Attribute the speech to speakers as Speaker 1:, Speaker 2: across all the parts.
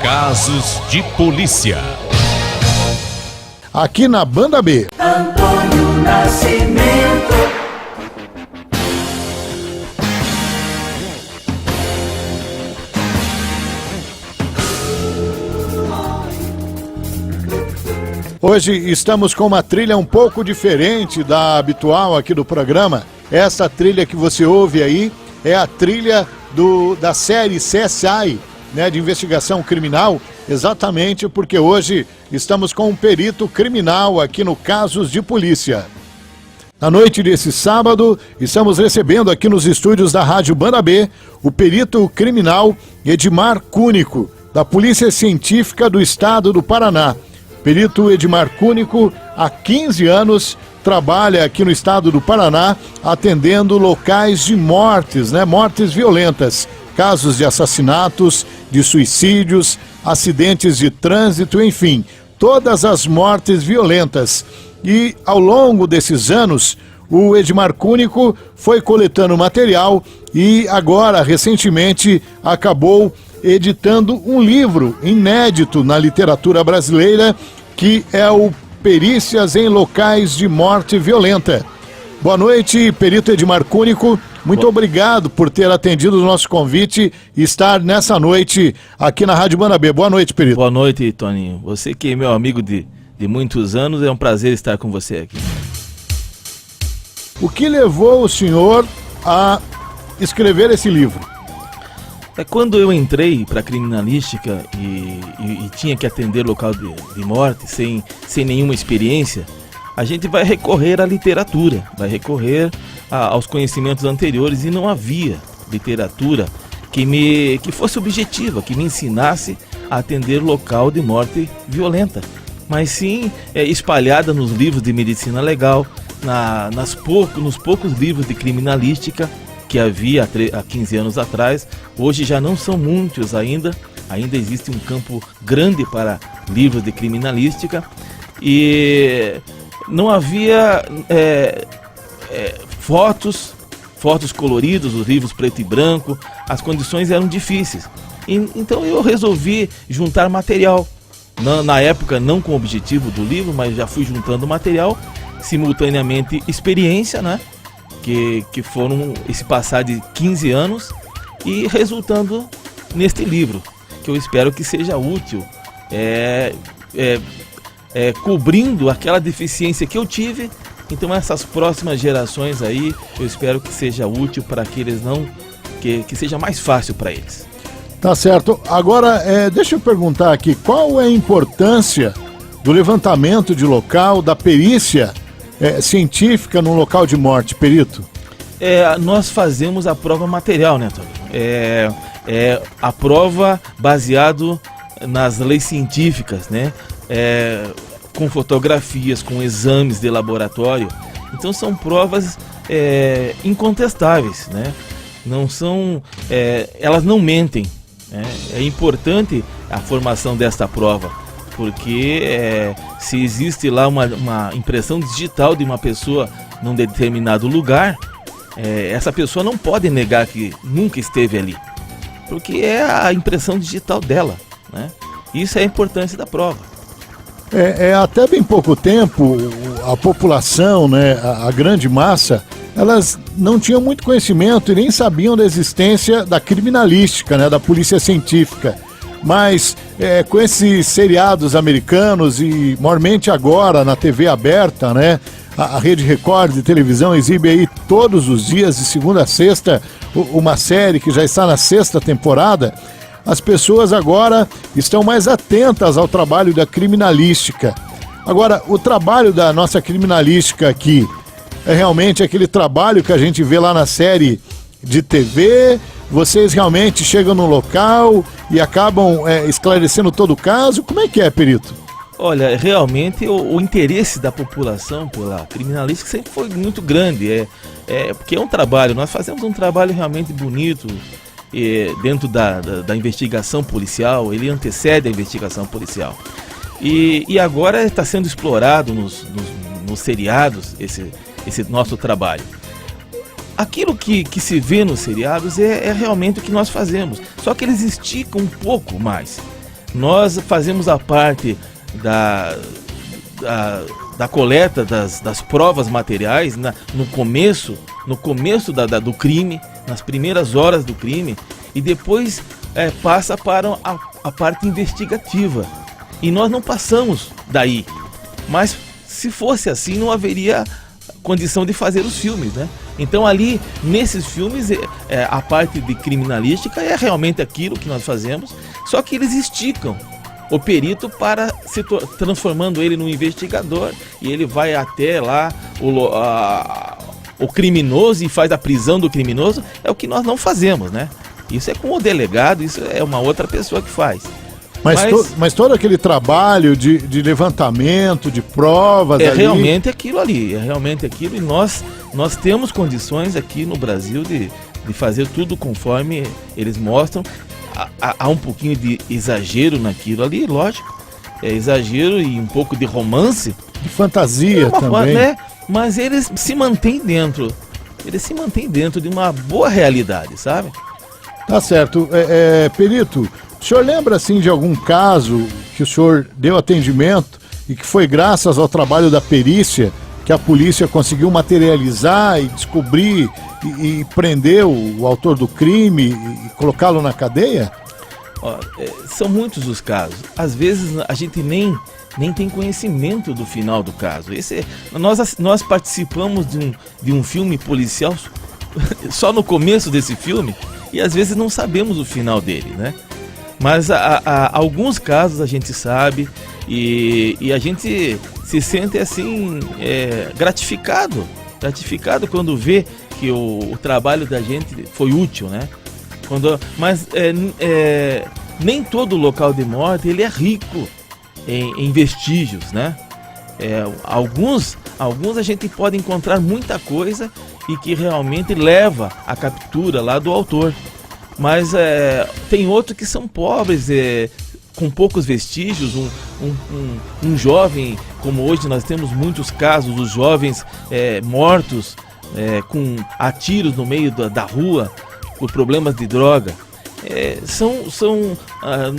Speaker 1: Casos de polícia.
Speaker 2: Aqui na Banda B.
Speaker 3: Antônio Nascimento.
Speaker 2: Hoje estamos com uma trilha um pouco diferente da habitual aqui do programa. Essa trilha que você ouve aí é a trilha da série CSI, né, de investigação criminal, exatamente porque hoje estamos com um perito criminal aqui no Casos de Polícia. Na noite desse sábado, estamos recebendo aqui nos estúdios da Rádio Banda B o perito criminal Edmar Cúnico, da Polícia Científica do Estado do Paraná. Perito Edmar Cúnico, há 15 anos, trabalha aqui no estado do Paraná, atendendo locais de mortes, né? Mortes violentas, casos de assassinatos, de suicídios, acidentes de trânsito, enfim, todas as mortes violentas. E ao longo desses anos, o Edmar Cúnico foi coletando material e agora, recentemente, acabou editando um livro inédito na literatura brasileira, que é o Perícias em Locais de Morte Violenta. Boa noite, perito Edmar Cúnico. Muito obrigado por ter atendido o nosso convite e estar nessa noite aqui na Rádio Banda B. Boa noite, perito.
Speaker 4: Boa noite, Toninho. Você que é meu amigo de muitos anos, é um prazer estar com você aqui.
Speaker 2: O que levou o senhor a escrever esse livro?
Speaker 4: Quando eu entrei para a criminalística e tinha que atender local de morte sem nenhuma experiência, a gente vai recorrer à literatura, vai recorrer aos conhecimentos anteriores, e não havia literatura que fosse objetiva, que me ensinasse a atender local de morte violenta, mas sim espalhada nos livros de medicina legal, nos poucos livros de criminalística que havia há 15 anos atrás. Hoje já não são muitos ainda existe um campo grande para livros de criminalística, e não havia fotos coloridos, os livros preto e branco, as condições eram difíceis. Então eu resolvi juntar material, na época não com o objetivo do livro, mas já fui juntando material, simultaneamente experiência, né? Que foram esse passar de 15 anos e resultando neste livro, que eu espero que seja útil, cobrindo aquela deficiência que eu tive. Então essas próximas gerações aí, eu espero que seja útil para que eles que seja mais fácil para eles.
Speaker 2: Tá certo. Agora, deixa eu perguntar aqui, qual é a importância do levantamento de local, da perícia científica no local de morte, perito?
Speaker 4: Nós fazemos a prova material, né, Tony? A prova baseado nas leis científicas, né? Com fotografias, com exames de laboratório. Então são provas incontestáveis, né? Não são, elas não mentem, né? É importante a formação desta prova, porque se existe lá uma impressão digital de uma pessoa num determinado lugar, essa pessoa não pode negar que nunca esteve ali, porque é a impressão digital dela, né? Isso é a importância da prova.
Speaker 2: Até bem pouco tempo, a população, né, a grande massa, elas não tinham muito conhecimento e nem sabiam da existência da criminalística, né, da polícia científica. Mas com esses seriados americanos e maiormente agora na TV aberta, né, a Rede Record de televisão exibe aí todos os dias, de segunda a sexta, uma série que já está na 6ª temporada. As pessoas agora estão mais atentas ao trabalho da criminalística. Agora, o trabalho da nossa criminalística aqui é realmente aquele trabalho que a gente vê lá na série de TV? Vocês realmente chegam no local e acabam esclarecendo todo o caso? Como é que é, perito?
Speaker 4: Olha, realmente o interesse da população pela criminalística sempre foi muito grande. Porque é um trabalho, nós fazemos um trabalho realmente bonito, dentro da investigação policial, ele antecede a investigação policial. E agora está sendo explorado nos seriados esse nosso trabalho. Aquilo que se vê nos seriados é realmente o que nós fazemos, só que eles esticam um pouco mais. Nós fazemos a parte da coleta das provas materiais no começo do crime, nas primeiras horas do crime, e depois passa para a parte investigativa. E nós não passamos daí. Mas se fosse assim, não haveria condição de fazer os filmes, né? Então ali, nesses filmes, a parte de criminalística é realmente aquilo que nós fazemos, só que eles esticam o perito para transformando ele num investigador, e ele vai até lá o criminoso e faz a prisão do criminoso. É o que nós não fazemos, né? Isso é com o delegado, isso é uma outra pessoa que faz.
Speaker 2: Mas todo aquele trabalho de levantamento, de provas ali...
Speaker 4: realmente aquilo ali, é realmente aquilo, e nós temos condições aqui no Brasil de fazer tudo conforme eles mostram. Há um pouquinho de exagero naquilo ali, lógico, é exagero e um pouco de romance.
Speaker 2: De fantasia também.
Speaker 4: Né? Mas eles se mantêm dentro de uma boa realidade, sabe?
Speaker 2: Tá certo. Perito, o senhor lembra assim de algum caso que o senhor deu atendimento e que foi graças ao trabalho da perícia que a polícia conseguiu materializar e descobrir e prender o autor do crime e colocá-lo na cadeia?
Speaker 4: São muitos os casos. Às vezes a gente nem tem conhecimento do final do caso. Nós participamos de um filme policial só no começo desse filme, e às vezes não sabemos o final dele, né? Mas alguns casos a gente sabe, e a gente se sente assim gratificado quando vê que o trabalho da gente foi útil, né? Mas nem todo local de morte ele é rico em vestígios, né? Alguns a gente pode encontrar muita coisa e que realmente leva à captura lá do autor. Mas tem outros que são pobres, com poucos vestígios. Um jovem, como hoje nós temos muitos casos, os jovens mortos a tiros no meio da rua por problemas de droga.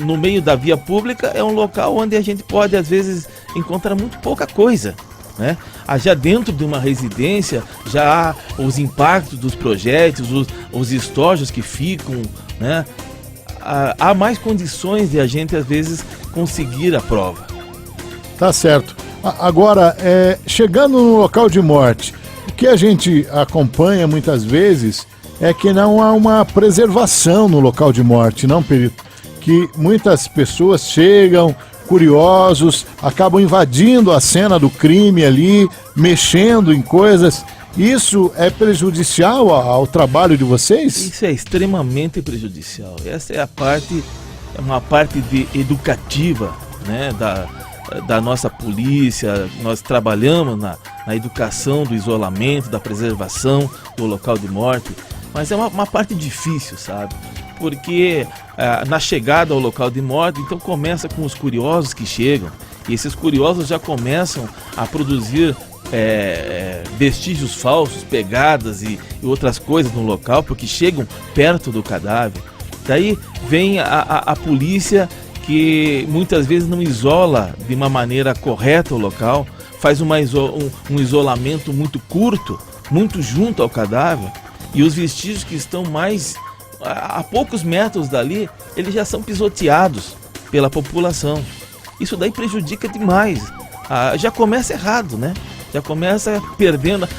Speaker 4: No meio da via pública é um local onde a gente pode às vezes encontrar muito pouca coisa, né? Já dentro de uma residência já há os impactos dos projéteis, os estojos que ficam, né? Há mais condições de a gente às vezes conseguir a prova.
Speaker 2: Tá certo. Agora, chegando no local de morte, o que a gente acompanha muitas vezes é que não há uma preservação no local de morte, não, perito? Que muitas pessoas chegam curiosos, acabam invadindo a cena do crime ali, mexendo em coisas. Isso é prejudicial ao trabalho de vocês?
Speaker 4: Isso é extremamente prejudicial. Essa é uma parte educativa, né, da nossa polícia. Nós trabalhamos na educação do isolamento, da preservação do local de morte. Mas é uma parte difícil, sabe? Porque na chegada ao local de morte, então começa com os curiosos que chegam. E esses curiosos já começam a produzir vestígios falsos, pegadas e outras coisas no local, porque chegam perto do cadáver. Daí vem a polícia, que muitas vezes não isola de uma maneira correta o local, faz um isolamento muito curto, muito junto ao cadáver. E os vestígios que estão a poucos metros dali, eles já são pisoteados pela população. Isso daí prejudica demais. Já começa errado, né?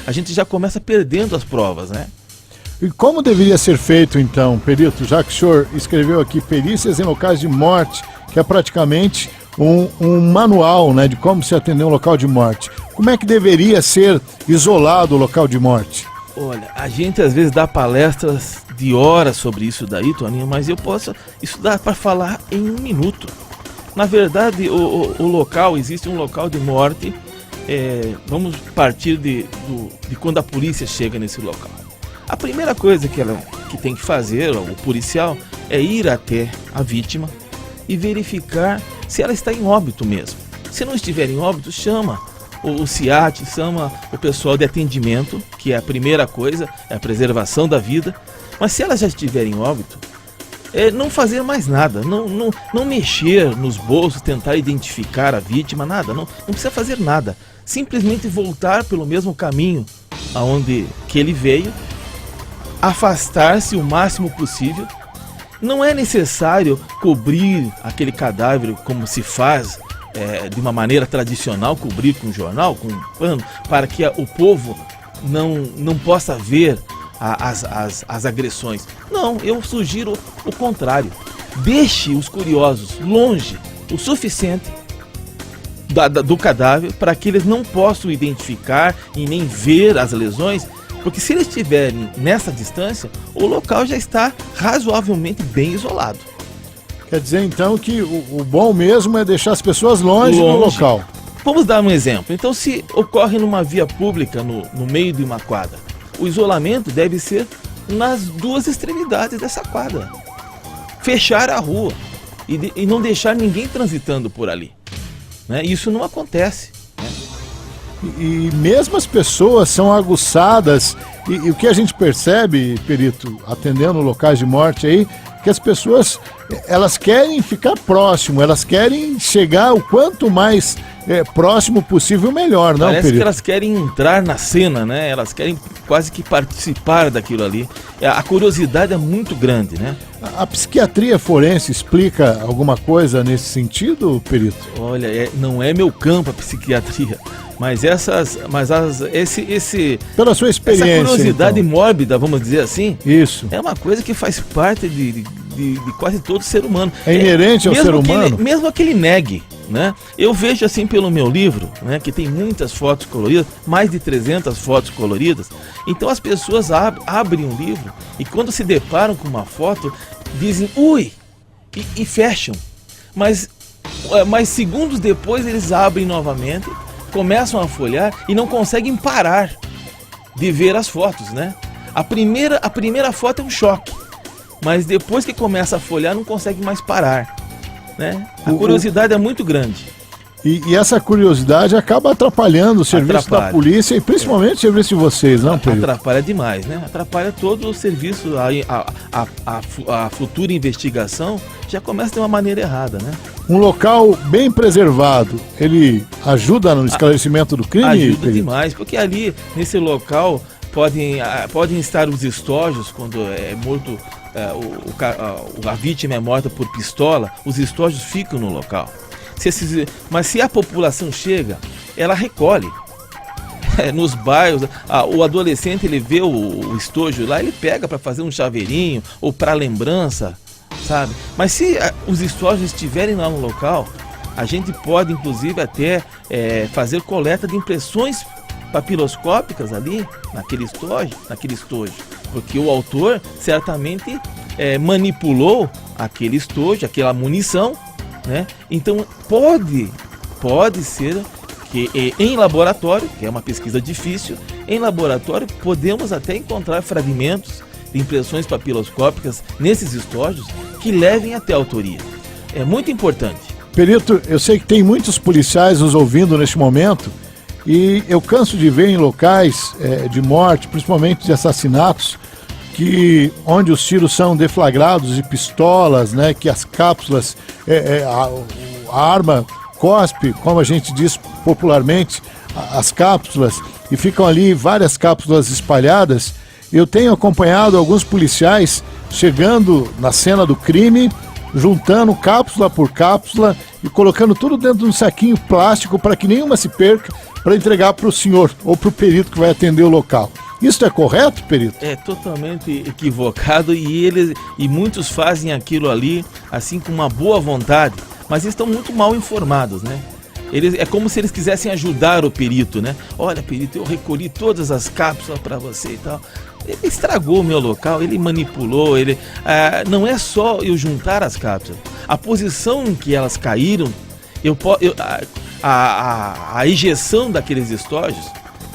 Speaker 4: A gente já começa perdendo as provas, né?
Speaker 2: E como deveria ser feito então, perito, já que o senhor escreveu aqui Perícias em Locais de Morte, que é praticamente um manual, né, de como se atender um local de morte. Como é que deveria ser isolado o local de morte?
Speaker 4: Olha, a gente às vezes dá palestras de horas sobre isso daí, Toninho, mas isso dá para falar em 1 minuto. Na verdade, existe um local de morte, vamos partir de quando a polícia chega nesse local. A primeira coisa que tem que fazer, o policial, é ir até a vítima e verificar se ela está em óbito mesmo. Se não estiver em óbito, chama o SIAT, chama o pessoal de atendimento, que é a primeira coisa, é a preservação da vida. Mas se ela já estiver em óbito, não fazer mais nada, não mexer nos bolsos, tentar identificar a vítima, nada, não precisa fazer nada. Simplesmente voltar pelo mesmo caminho aonde que ele veio, afastar-se o máximo possível. Não é necessário cobrir aquele cadáver como se faz de uma maneira tradicional, cobrir com jornal, com pano, para que o povo não possa ver as agressões. Não, eu sugiro o contrário. Deixe os curiosos longe o suficiente do cadáver para que eles não possam identificar e nem ver as lesões, porque se eles estiverem nessa distância, o local já está razoavelmente bem isolado.
Speaker 2: Quer dizer então que o bom mesmo é deixar as pessoas longe do local.
Speaker 4: Vamos dar um exemplo. Então, se ocorre numa via pública no meio de uma quadra, o isolamento deve ser nas duas extremidades dessa quadra. Fechar a rua e não deixar ninguém transitando por ali, né? Isso não acontece, né?
Speaker 2: E mesmo as pessoas são aguçadas, e o que a gente percebe, perito, atendendo locais de morte aí, que as pessoas, elas querem ficar próximo, elas querem chegar o quanto mais próximo possível, melhor, não,
Speaker 4: Parece
Speaker 2: perito?
Speaker 4: que elas querem entrar na cena, né? Elas querem quase que participar daquilo ali. A curiosidade é muito grande, né?
Speaker 2: A psiquiatria forense explica alguma coisa nesse sentido, perito?
Speaker 4: Olha, não é meu campo a psiquiatria, mas
Speaker 2: Pela sua experiência,
Speaker 4: essa curiosidade
Speaker 2: então.
Speaker 4: mórbida, vamos dizer assim,
Speaker 2: Isso.
Speaker 4: é uma coisa que faz parte de quase todo ser humano.
Speaker 2: É inerente ao ser humano?
Speaker 4: Mesmo aquele negue, né? Eu vejo assim pelo meu livro, né, que tem muitas fotos coloridas, mais de 300 fotos coloridas. Então as pessoas abrem um livro e quando se deparam com uma foto, dizem ui, e fecham. Mas segundos depois eles abrem novamente, começam a folhear e não conseguem parar de ver as fotos, né? A primeira foto é um choque, mas depois que começa a folhear não consegue mais parar, né? A curiosidade é muito grande.
Speaker 2: E essa curiosidade acaba atrapalhando o serviço da polícia e principalmente o serviço de vocês, não, perito?
Speaker 4: Atrapalha demais, né? Atrapalha todo o serviço, a futura investigação já começa de uma maneira errada, né?
Speaker 2: Um local bem preservado, ele ajuda no esclarecimento do crime?
Speaker 4: Ajuda
Speaker 2: perito?
Speaker 4: demais, porque ali, nesse local, podem estar os estojos, quando é morto, a vítima é morta por pistola, os estojos ficam no local. Mas se a população chega, ela recolhe. Nos bairros, o adolescente ele vê o estojo lá, ele pega para fazer um chaveirinho ou para lembrança, sabe? Mas se os estojos estiverem lá no local, a gente pode inclusive até fazer coleta de impressões papiloscópicas ali naquele estojo, porque o autor certamente manipulou aquele estojo, aquela munição, né? Então pode ser que em laboratório, que é uma pesquisa difícil, em laboratório podemos até encontrar fragmentos de impressões papiloscópicas nesses estojos que levem até a autoria. É muito importante.
Speaker 2: Perito, eu sei que tem muitos policiais nos ouvindo neste momento e eu canso de ver em locais de morte, principalmente de assassinatos, onde os tiros são deflagrados de pistolas, né, que as cápsulas, a arma cospe, como a gente diz popularmente, as cápsulas, e ficam ali várias cápsulas espalhadas. Eu tenho acompanhado alguns policiais chegando na cena do crime, juntando cápsula por cápsula e colocando tudo dentro de um saquinho plástico para que nenhuma se perca, para entregar para o senhor ou para o perito que vai atender o local. Isso é correto, perito? É
Speaker 4: totalmente equivocado e muitos fazem aquilo ali assim com uma boa vontade, mas estão muito mal informados, né? É como se eles quisessem ajudar o perito, né? Olha, perito, eu recolhi todas as cápsulas para você e tal. Ele estragou o meu local, ele manipulou, não é só eu juntar as cápsulas. A posição em que elas caíram, a ejeção daqueles estojos,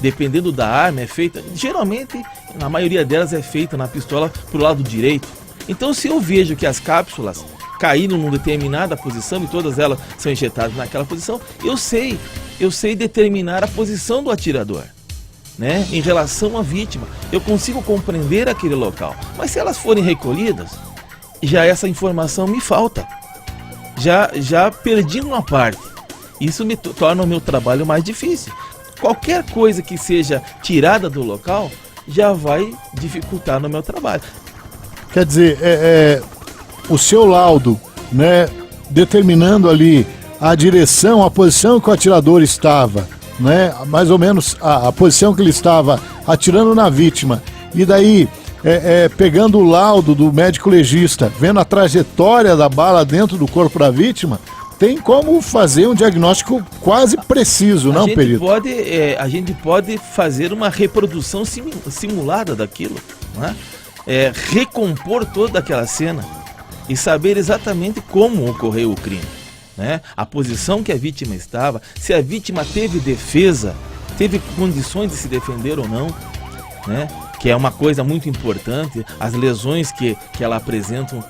Speaker 4: dependendo da arma, é feita, geralmente, na maioria delas é feita na pistola pro lado direito. Então, se eu vejo que as cápsulas caíram numa determinada posição e todas elas são injetadas naquela posição, eu sei determinar a posição do atirador, né, em relação à vítima. Eu consigo compreender aquele local. Mas se elas forem recolhidas, já essa informação me falta. Já perdi uma parte. Isso me torna o meu trabalho mais difícil. Qualquer coisa que seja tirada do local já vai dificultar no meu trabalho.
Speaker 2: Quer dizer, o seu laudo, né, determinando ali a direção, a posição que o atirador estava, né, mais ou menos a posição que ele estava atirando na vítima, e daí pegando o laudo do médico legista, vendo a trajetória da bala dentro do corpo da vítima, tem como fazer um diagnóstico quase preciso, não, perito?
Speaker 4: A gente pode fazer uma reprodução simulada daquilo, né? Recompor toda aquela cena e saber exatamente como ocorreu o crime, né? A posição que a vítima estava, se a vítima teve defesa, teve condições de se defender ou não, né? Que é uma coisa muito importante. As lesões que ela apresenta,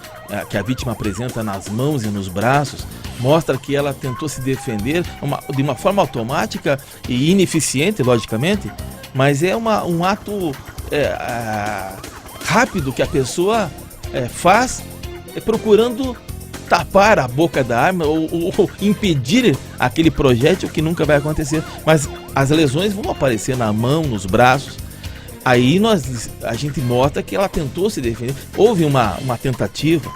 Speaker 4: que a vítima apresenta nas mãos e nos braços, mostra que ela tentou se defender de uma forma automática e ineficiente, logicamente, mas é um ato rápido que a pessoa faz procurando tapar a boca da arma ou impedir aquele projétil, que nunca vai acontecer. Mas as lesões vão aparecer na mão, nos braços. Aí a gente mostra que ela tentou se defender. Houve uma tentativa,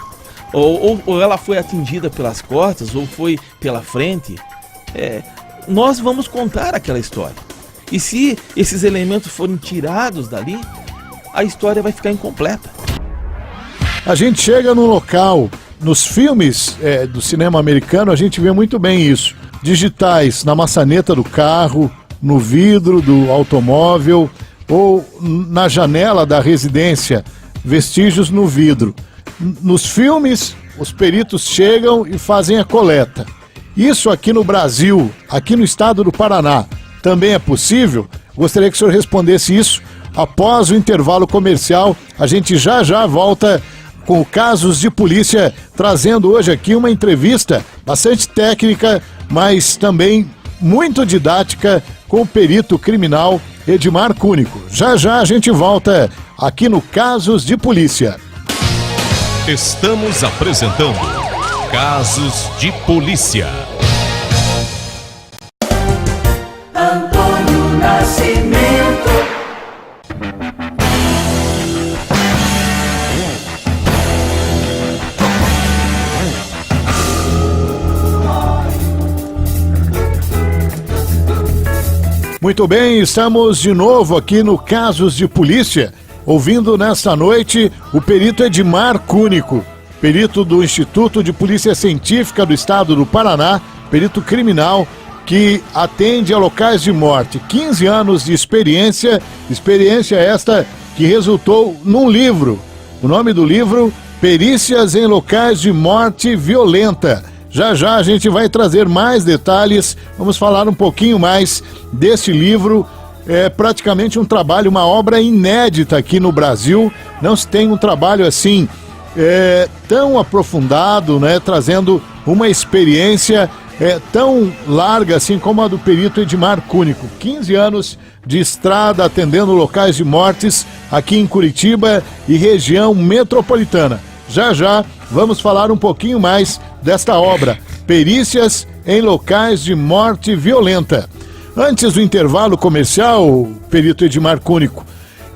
Speaker 4: ou ela foi atingida pelas costas, ou foi pela frente. Nós vamos contar aquela história. E se esses elementos forem tirados dali, a história vai ficar incompleta.
Speaker 2: A gente chega no local, nos filmes do cinema americano, a gente vê muito bem isso. Digitais na maçaneta do carro, no vidro do automóvel ou na janela da residência, vestígios no vidro. Nos filmes, os peritos chegam e fazem a coleta. Isso aqui no Brasil, aqui no estado do Paraná, também é possível? Gostaria que o senhor respondesse isso após o intervalo comercial. A gente já volta com Casos de Polícia, trazendo hoje aqui uma entrevista bastante técnica, mas também muito didática, com o perito criminal Edmar Cúnico. Já a gente volta aqui no Casos de Polícia.
Speaker 1: Estamos apresentando Casos de Polícia.
Speaker 3: Antônio Nascimento.
Speaker 2: Muito bem, estamos de novo aqui no Casos de Polícia, ouvindo nesta noite o perito Edmar Cúnico, perito do Instituto de Polícia Científica do Estado do Paraná, perito criminal que atende a locais de morte. 15 anos de experiência esta que resultou num livro. O nome do livro, Perícias em Locais de Morte Violenta. Já a gente vai trazer mais detalhes, vamos falar um pouquinho mais desse livro. É praticamente um trabalho, uma obra inédita aqui no Brasil. Não se tem um trabalho assim tão aprofundado, né, trazendo uma experiência tão larga assim como a do perito Edmar Cúnico. 15 anos de estrada atendendo locais de mortes aqui em Curitiba e região metropolitana. Já vamos falar um pouquinho mais desta obra, Perícias em Locais de Morte Violenta. Antes do intervalo comercial, perito Edmar Cúnico,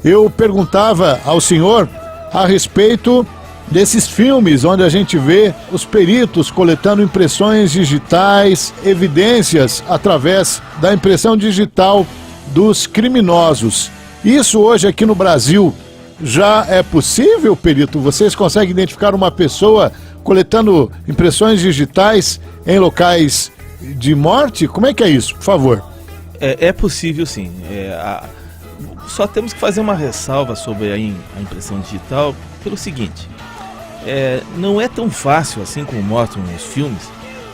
Speaker 2: eu perguntava ao senhor a respeito desses filmes onde a gente vê os peritos coletando impressões digitais, evidências através da impressão digital dos criminosos. Isso hoje aqui no Brasil já é possível, perito? Vocês conseguem identificar uma pessoa coletando impressões digitais em locais de morte? Como é que é isso, por favor?
Speaker 4: É possível, sim. Só temos que fazer uma ressalva sobre a impressão digital pelo seguinte: não é tão fácil, assim como mostram nos filmes,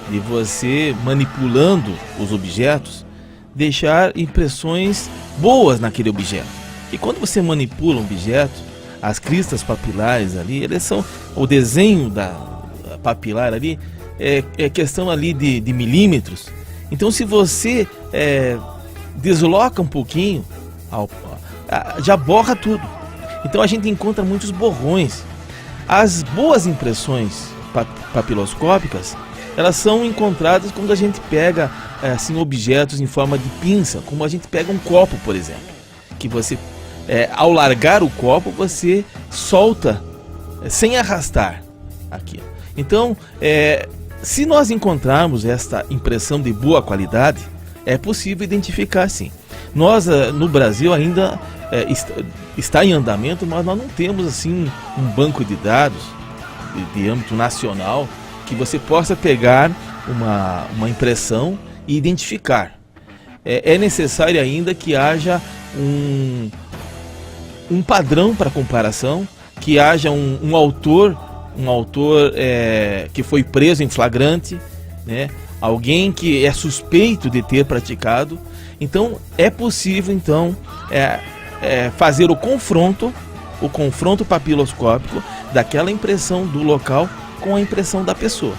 Speaker 4: de você, manipulando os objetos, deixar impressões boas naquele objeto. E quando você manipula um objeto, as cristas papilares ali, eles são, o desenho da papilar ali é questão ali de milímetros. Então, se você desloca um pouquinho, já borra tudo. Então a gente encontra muitos borrões. As boas impressões papiloscópicas, elas são encontradas quando a gente pega assim, objetos em forma de pinça, como a gente pega um copo, por exemplo, que você, ao largar o copo, você solta sem arrastar aqui. Então, se nós encontrarmos esta impressão de boa qualidade, é possível identificar sim. Nós, no Brasil, ainda está em andamento, mas nós não temos assim um banco de dados de âmbito nacional que você possa pegar uma impressão e identificar. É necessário ainda que haja um padrão para comparação, que haja um autor que foi preso em flagrante, né? Alguém que é suspeito de ter praticado. Então é possível fazer o confronto papiloscópico daquela impressão do local com a impressão da pessoa.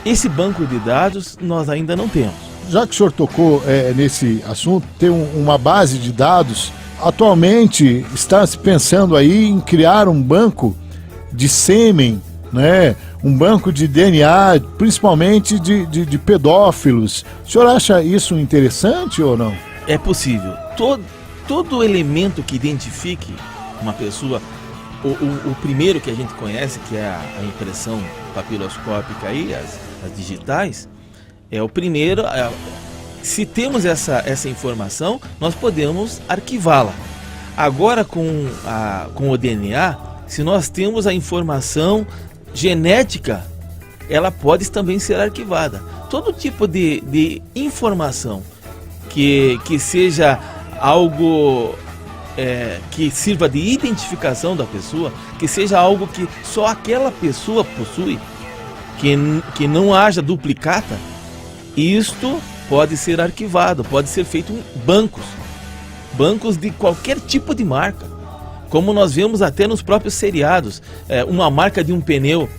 Speaker 4: Esse banco de dados nós ainda não temos.
Speaker 2: Já que o senhor tocou nesse assunto, tem uma base de dados. Atualmente está se pensando aí em criar um banco de sêmen, né? Um banco de DNA, principalmente de pedófilos. O senhor acha isso interessante ou não?
Speaker 4: É possível. Todo elemento que identifique uma pessoa, o primeiro que a gente conhece, que é a impressão papiloscópica aí, as digitais, é o primeiro. Se temos essa informação, nós podemos arquivá-la. Agora com o DNA, se nós temos a informação genética, ela pode também ser arquivada. Todo tipo de informação que seja algo que sirva de identificação da pessoa, que seja algo que só aquela pessoa possui, que não haja duplicata, isto pode ser arquivado, pode ser feito em bancos de qualquer tipo de marca. Como nós vemos até nos próprios seriados, uma marca de um pneu,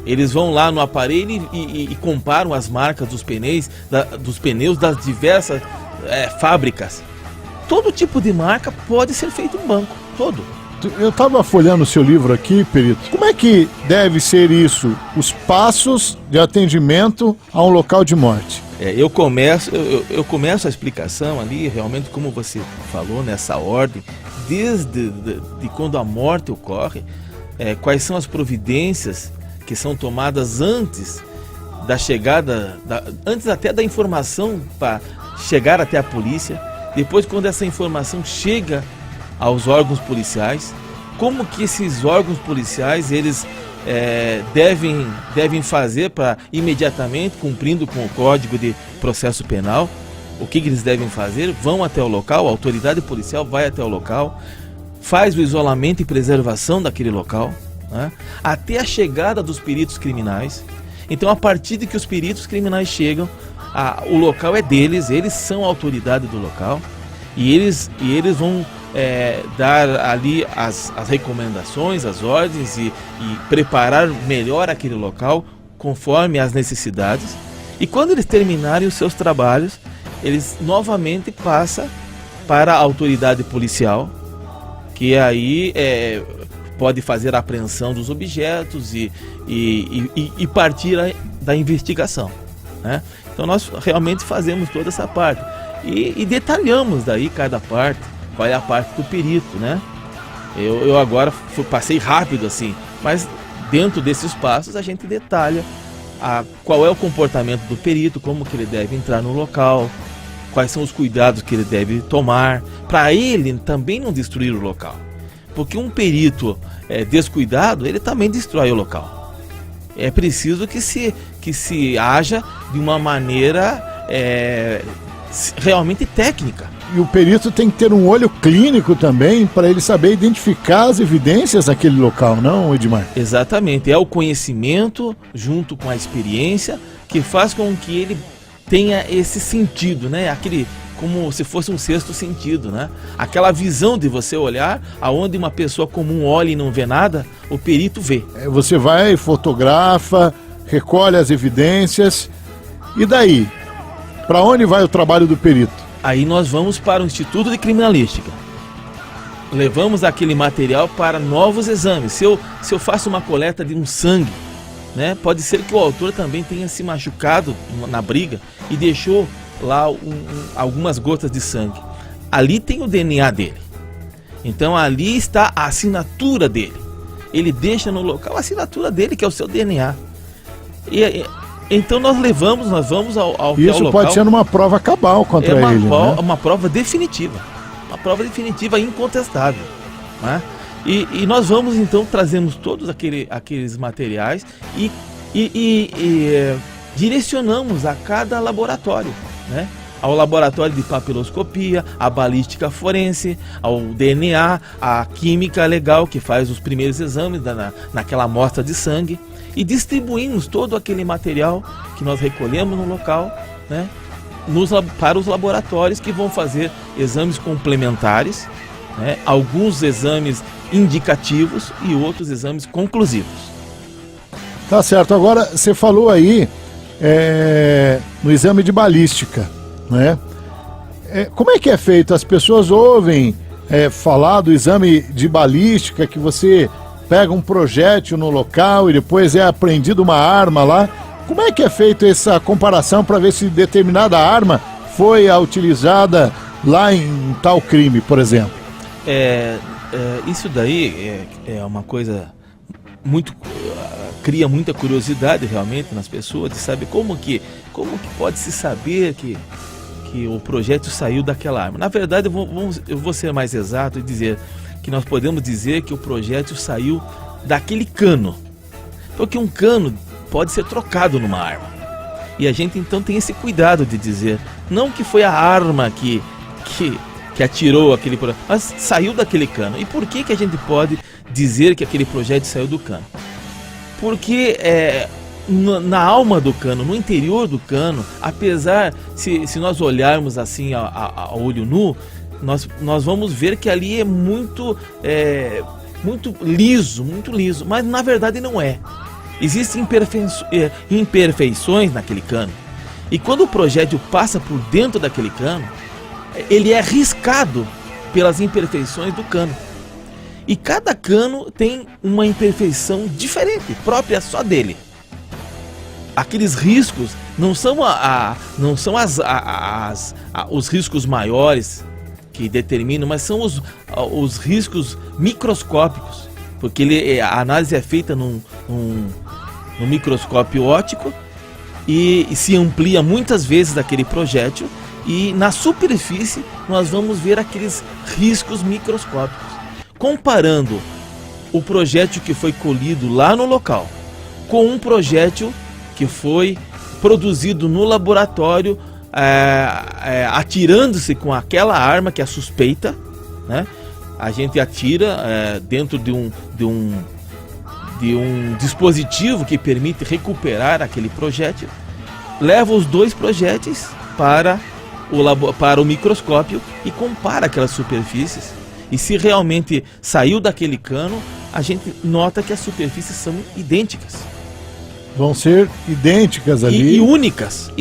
Speaker 4: eles vão lá no aparelho e comparam as marcas dos pneus das diversas fábricas. Todo tipo de marca pode ser feito em banco, todo.
Speaker 2: Eu estava folhando o seu livro aqui, perito. Como é que deve ser isso? Os passos de atendimento a um local de morte.
Speaker 4: Eu começo a explicação ali, realmente como você falou, nessa ordem, desde de quando a morte ocorre, quais são as providências que são tomadas antes da chegada, antes até da informação para chegar até a polícia, depois quando essa informação chega aos órgãos policiais, como que esses órgãos policiais eles devem fazer para imediatamente, cumprindo com o Código de Processo Penal, o que eles devem fazer? Vão até o local, a autoridade policial vai até o local, faz o isolamento e preservação daquele local, né? Até a chegada dos peritos criminais. Então, a partir de que os peritos criminais chegam, o local é deles, eles são a autoridade do local e eles vão dar ali as recomendações, as ordens e preparar melhor aquele local conforme as necessidades. E quando eles terminarem os seus trabalhos, eles novamente passam para a autoridade policial, que aí pode fazer a apreensão dos objetos e partir da investigação, né? Então nós realmente fazemos toda essa parte e detalhamos daí cada parte, qual é a parte do perito, né? Eu agora passei rápido assim, mas dentro desses passos a gente detalha qual é o comportamento do perito, como que ele deve entrar no local, quais são os cuidados que ele deve tomar, para ele também não destruir o local. Porque um perito descuidado, ele também destrói o local. É preciso que se haja de uma maneira realmente técnica.
Speaker 2: E o perito tem que ter um olho clínico também para ele saber identificar as evidências daquele local, não, Edmar?
Speaker 4: Exatamente, é o conhecimento junto com a experiência que faz com que ele tenha esse sentido, né? Aquele, como se fosse um sexto sentido, né? Aquela visão de você olhar, aonde uma pessoa comum olha e não vê nada, o perito vê.
Speaker 2: Você vai, fotografa, recolhe as evidências, e daí? Para onde vai o trabalho do perito?
Speaker 4: Aí nós vamos para o Instituto de Criminalística. levamos aquele material para novos exames. Se eu faço uma coleta de um sangue, né, pode ser que o autor também tenha se machucado na briga e deixou lá algumas gotas de sangue. Ali tem o DNA dele. Então ali está a assinatura dele. Ele deixa no local a assinatura dele, que é o seu DNA. Então nós vamos ao
Speaker 2: Isso
Speaker 4: local.
Speaker 2: pode ser uma prova cabal contra ele, né?
Speaker 4: Uma prova definitiva. Uma prova definitiva incontestável, né? E nós vamos então, trazemos todos aqueles materiais e direcionamos a cada laboratório, né? Ao laboratório de papiloscopia, a balística forense, ao DNA, a química legal, que faz os primeiros exames naquela amostra de sangue, e distribuímos todo aquele material que nós recolhemos no local, né, para os laboratórios que vão fazer exames complementares, né, alguns exames indicativos e outros exames conclusivos.
Speaker 2: Tá certo. Agora, você falou aí no exame de balística, né? Como é que é feito? As pessoas ouvem falar do exame de balística, que você pega um projétil no local e depois é apreendido uma arma lá. Como é que é feita essa comparação para ver se determinada arma foi utilizada lá em tal crime, por exemplo?
Speaker 4: Isso daí é uma coisa muito... cria muita curiosidade realmente nas pessoas de saber como que pode se saber que o projétil saiu daquela arma. Na verdade, eu vou ser mais exato e dizer que nós podemos dizer que o projétil saiu daquele cano. Porque um cano pode ser trocado numa arma. E a gente então tem esse cuidado de dizer, não que foi a arma que atirou aquele projétil, mas saiu daquele cano. E por que a gente pode dizer que aquele projétil saiu do cano? Porque na alma do cano, no interior do cano, apesar, se nós olharmos assim a olho nu, nós vamos ver que ali é muito liso, mas na verdade não é. Existem imperfeições naquele cano. E quando o projétil passa por dentro daquele cano, ele é riscado pelas imperfeições do cano. E cada cano tem uma imperfeição diferente, própria só dele. Aqueles riscos não são os riscos maiores que determinam, mas são os riscos microscópicos, porque a análise é feita num microscópio óptico e se amplia muitas vezes daquele projétil, e na superfície nós vamos ver aqueles riscos microscópicos. Comparando o projétil que foi colhido lá no local com um projétil que foi produzido no laboratório, atirando-se com aquela arma que é suspeita, né? A gente atira dentro de um dispositivo que permite recuperar aquele projétil, leva os dois projéteis para o microscópio e compara aquelas superfícies. E se realmente saiu daquele cano, a gente nota que as superfícies são idênticas.
Speaker 2: Vão ser idênticas ali.
Speaker 4: E únicas.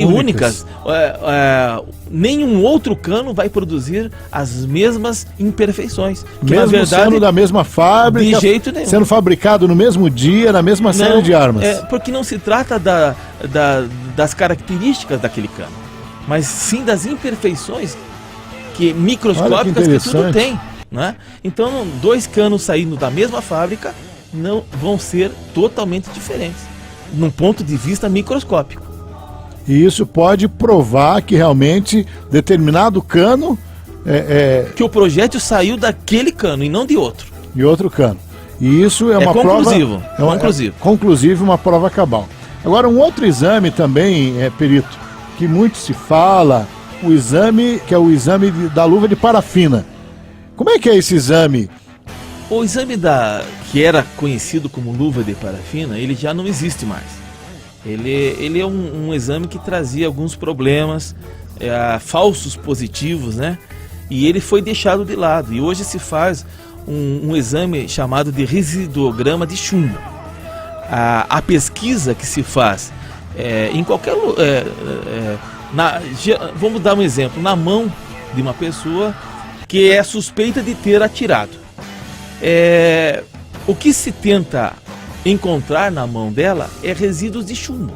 Speaker 4: Nenhum outro cano vai produzir as mesmas imperfeições. Que,
Speaker 2: mesmo
Speaker 4: na verdade,
Speaker 2: sendo da mesma fábrica,
Speaker 4: de jeito nenhum.
Speaker 2: Sendo fabricado no mesmo dia, na mesma série de armas.
Speaker 4: Porque não se trata das características daquele cano, mas sim das imperfeições microscópicas que tudo tem, né? Então, dois canos saindo da mesma fábrica não vão ser totalmente diferentes, num ponto de vista microscópico.
Speaker 2: E isso pode provar que realmente determinado cano
Speaker 4: que o projétil saiu daquele cano e não de outro.
Speaker 2: De outro cano. E isso é uma
Speaker 4: conclusivo,
Speaker 2: prova... conclusivo, uma prova cabal. Agora, um outro exame também, perito, que muito se fala, o exame, que é o exame da luva de parafina. Como é que é esse exame?
Speaker 4: O exame que era conhecido como luva de parafina, ele já não existe mais. Ele é um exame que trazia alguns problemas, falsos positivos, né? E ele foi deixado de lado. E hoje se faz um exame chamado de residuograma de chumbo. A pesquisa que se faz em qualquer lugar, vamos dar um exemplo, na mão de uma pessoa que é suspeita de ter atirado. o que se tenta encontrar na mão dela é resíduos de chumbo.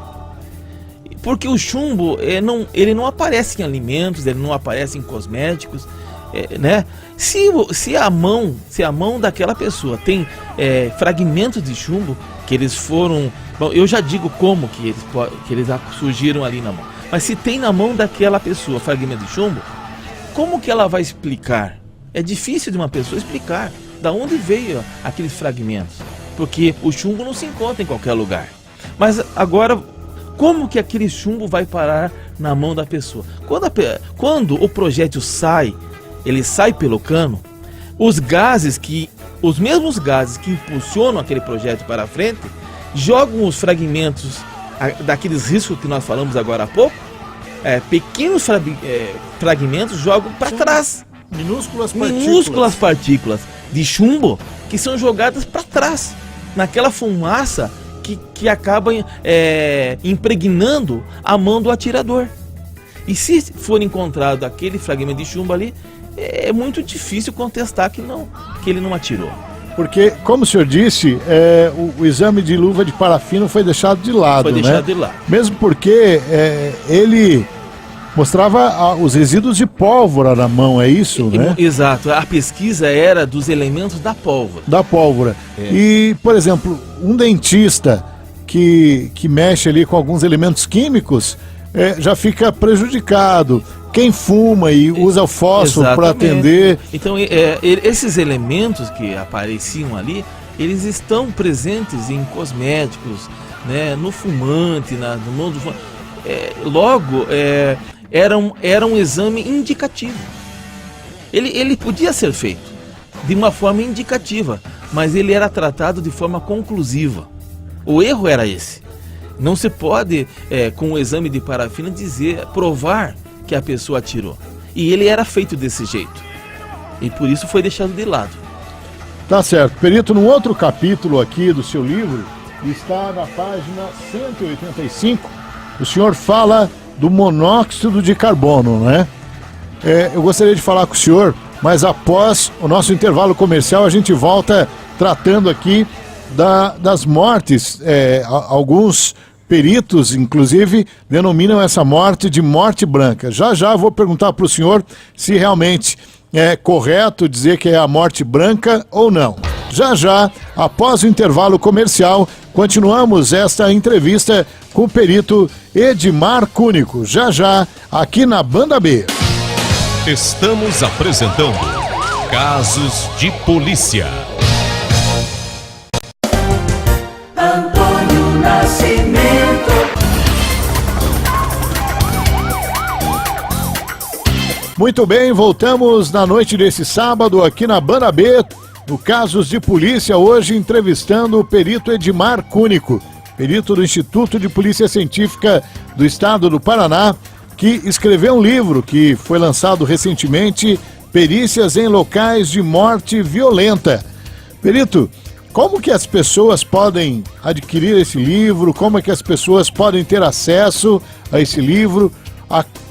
Speaker 4: Porque o chumbo, ele não aparece em alimentos, ele não aparece em cosméticos, né? Se a mão daquela pessoa tem fragmentos de chumbo, que eles foram... Bom, eu já digo como que eles surgiram ali na mão. Mas se tem na mão daquela pessoa fragmento de chumbo, como que ela vai explicar? É difícil de uma pessoa explicar da onde veio aqueles fragmentos. Porque o chumbo não se encontra em qualquer lugar. Mas agora, como que aquele chumbo vai parar na mão da pessoa? Quando o projétil sai, ele sai pelo cano, os mesmos gases que impulsionam aquele projétil para a frente, jogam os fragmentos daqueles riscos que nós falamos agora há pouco, pequenos fragmentos jogam para trás. Minúsculas partículas de chumbo que são jogadas para trás, naquela fumaça que acaba impregnando a mão do atirador. E se for encontrado aquele fragmento de chumbo ali, é muito difícil contestar que ele não atirou.
Speaker 2: Porque, como o senhor disse, o exame de luva de parafina foi deixado de lado,
Speaker 4: Foi deixado de lado.
Speaker 2: Mesmo porque ele mostrava os resíduos de pólvora na mão, é isso, né?
Speaker 4: Exato, a pesquisa era dos elementos da pólvora.
Speaker 2: Da pólvora. E, por exemplo, um dentista que mexe ali com alguns elementos químicos já fica prejudicado. Quem fuma e usa o fósforo para atender...
Speaker 4: Então, esses elementos que apareciam ali, eles estão presentes em cosméticos, né, no fumante, no mundo do fumante. Logo, era um exame indicativo. Ele podia ser feito de uma forma indicativa, mas ele era tratado de forma conclusiva. O erro era esse. Não se pode, com o exame de parafina, provar que a pessoa atirou. E ele era feito desse jeito. E por isso foi deixado de lado.
Speaker 2: Tá certo. Perito, num outro capítulo aqui do seu livro, está na página 185, o senhor fala do monóxido de carbono, né? Eu gostaria de falar com o senhor, mas após o nosso intervalo comercial a gente volta tratando aqui das mortes. Alguns peritos, inclusive, denominam essa morte de morte branca. Já vou perguntar para o senhor se realmente é correto dizer que é a morte branca ou não. Já, após o intervalo comercial, continuamos esta entrevista com o perito Edmar Cúnico. Já, aqui na Banda B.
Speaker 1: Estamos apresentando Casos de Polícia.
Speaker 3: Antônio Nascimento.
Speaker 2: Muito bem, voltamos na noite desse sábado aqui na Banda B, no Casos de Polícia, hoje entrevistando o perito Edmar Cúnico, perito do Instituto de Polícia Científica do Estado do Paraná, que escreveu um livro que foi lançado recentemente, Perícias em Locais de Morte Violenta. Perito, como que as pessoas podem adquirir esse livro? Como é que as pessoas podem ter acesso a esse livro?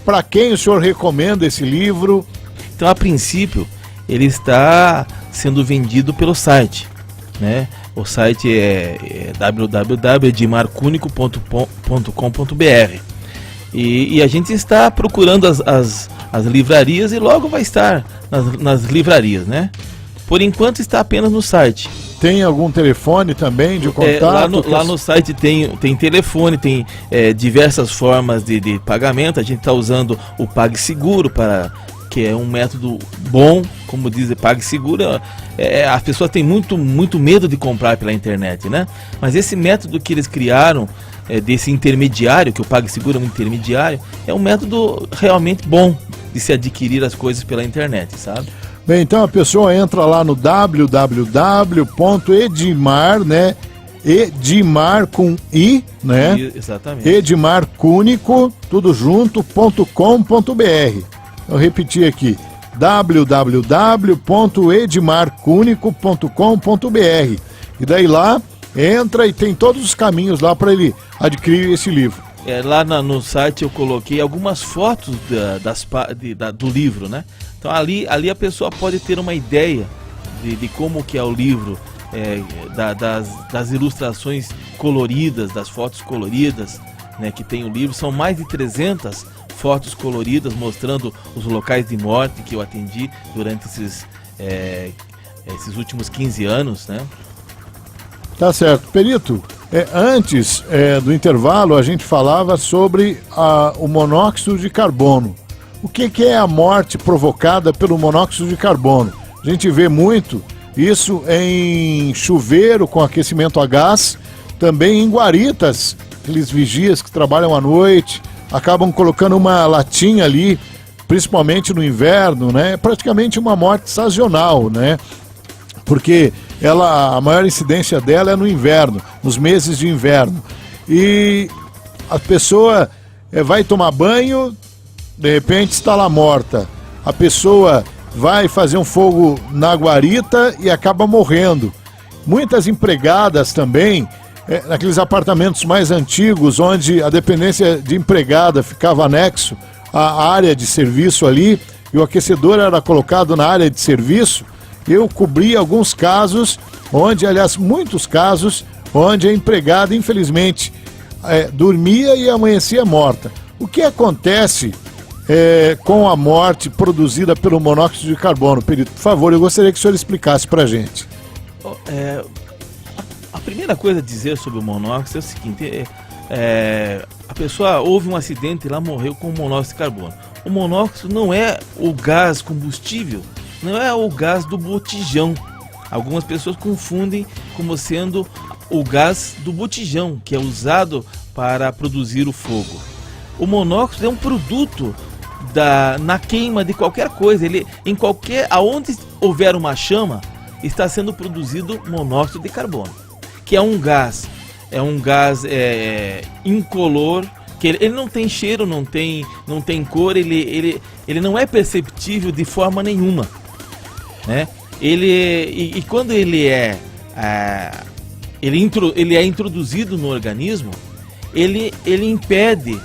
Speaker 2: Para quem o senhor recomenda esse livro?
Speaker 4: Então, a princípio, ele está sendo vendido pelo site, né? O site é www.edmarcunico.com.br e a gente está procurando as livrarias e logo vai estar nas livrarias, né? Por enquanto está apenas no site.
Speaker 2: Tem algum telefone também de contato?
Speaker 4: Lá no site tem telefone, tem diversas formas de pagamento. A gente está usando o PagSeguro, que é um método bom, como diz, PagSeguro. As pessoas têm muito medo de comprar pela internet, né? Mas esse método que eles criaram, desse intermediário, que o PagSeguro é um intermediário, é um método realmente bom de se adquirir as coisas pela internet, sabe?
Speaker 2: Bem, então a pessoa entra lá no www.edmar, né? Edmar com I, né?
Speaker 4: Exatamente.
Speaker 2: Edmarcunico, tudo junto.com.br. Eu repetir aqui, www.edmarcunico.com.br. E daí lá, entra e tem todos os caminhos lá para ele adquirir esse livro.
Speaker 4: Lá no site eu coloquei algumas fotos do livro, né? Então ali a pessoa pode ter uma ideia de como que é o livro, das ilustrações coloridas, das fotos coloridas, né, que tem o livro. São mais de 300 fotos coloridas mostrando os locais de morte que eu atendi durante esses últimos 15 anos, né?
Speaker 2: Tá certo. Perito, antes do intervalo a gente falava sobre o monóxido de carbono. O que é a morte provocada pelo monóxido de carbono? A gente vê muito isso em chuveiro com aquecimento a gás, também em guaritas, aqueles vigias que trabalham à noite, acabam colocando uma latinha ali, principalmente no inverno, né? É praticamente uma morte sazonal, né? Porque a maior incidência dela é no inverno, nos meses de inverno. E a pessoa vai tomar banho, de repente está lá morta. A pessoa vai fazer um fogo na guarita e acaba morrendo. Muitas empregadas também, naqueles apartamentos mais antigos, onde a dependência de empregada ficava anexo à área de serviço ali, e o aquecedor era colocado na área de serviço. Eu cobri alguns casos, muitos casos, onde a empregada, infelizmente, dormia e amanhecia morta. O que acontece com a morte produzida pelo monóxido de carbono? Perito, por favor, eu gostaria que o senhor explicasse para a gente.
Speaker 4: A primeira coisa a dizer sobre o monóxido é o seguinte: a pessoa houve um acidente e lá morreu com o monóxido de carbono. O monóxido não é o gás combustível, não é o gás do botijão. Algumas pessoas confundem como sendo o gás do botijão, que é usado para produzir o fogo. O monóxido é um produto na queima de qualquer coisa. Aonde houver uma chama, está sendo produzido monóxido de carbono, que é um gás incolor, que ele não tem cheiro, não tem cor, ele não é perceptível de forma nenhuma, né? Quando ele é introduzido no organismo, ele impede